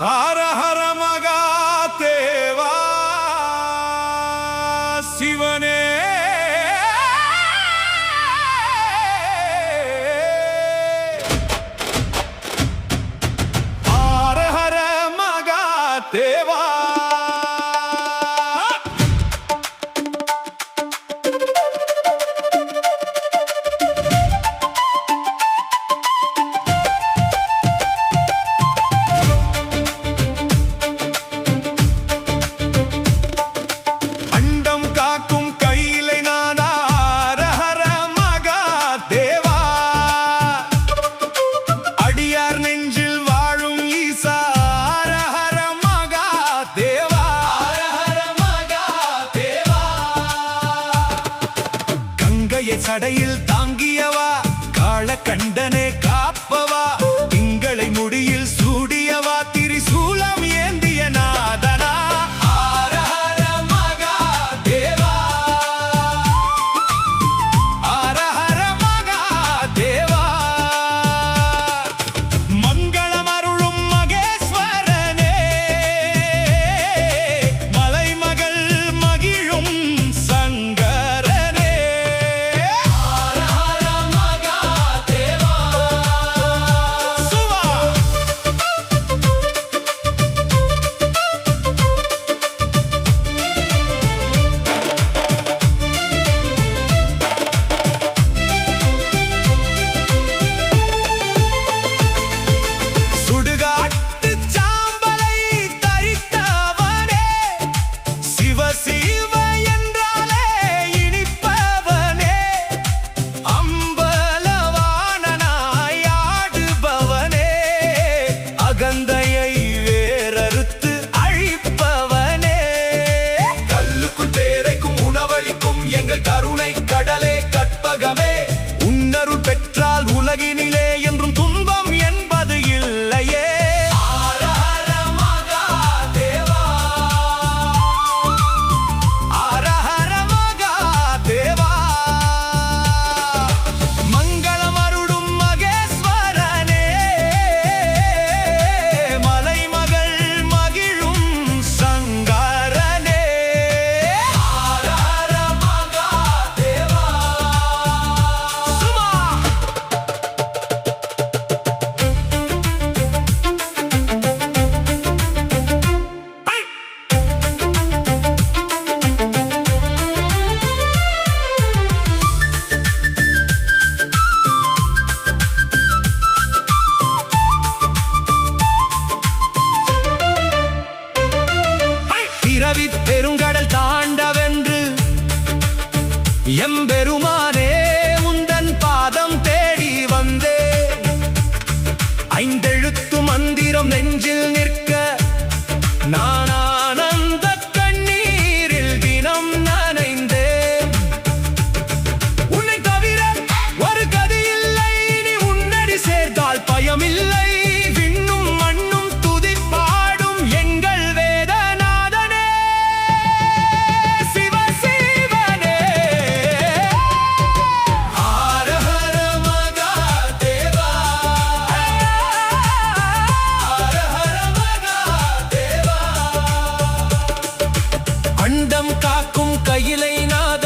ஹர ஹர மகாதேவா சிவனே ஹர ஹர மகாதேவா சடையில் தாங்கியவா காளகண்டனே காப்பவா திங்களை முடியில் சூடியவா திரிசூலம் ஏந்திய நாதனா ஹர ஹர மகாதேவா ஹர ஹர மகாதேவா மங்களம் அருளும் மகேஸ்வரனே மலைமகள் மகிழும் கந்தையை வேறறுத்து அழிப்பவனே கல்லுக்குள் தேரைக்கும் உணவளிக்கும் எங்கள் கருணை கடலே கற்பகமே உன்னருள் பெற்றால் உலகினிலே என்றும் துன்பம் என்பது இல்லையே ஹர ஹர மகாதேவா ஹர ஹர மகாதேவா மங்களம் அருளும் மகேஸ்வரனே பெருங்கடல் தாண்டவென்று எம்பெருமானே உந்தன் பாதம் தேடி வந்தே ஐந்தெழுத்து மந்திரம் நெஞ்சில் நிற்க நான் ஆனந்த கண்ணீரில் தினம் நனைந்தேன் உன்னை தவிர ஒரு கதி இல்லை நீ உன்னடி சேர்ந்தால் பயமில்லை விண்ணும் மண்ணும் துதி பாடும் எங்கள் வேதநாதனே அண்டம் காக்கும் கையிலை நாத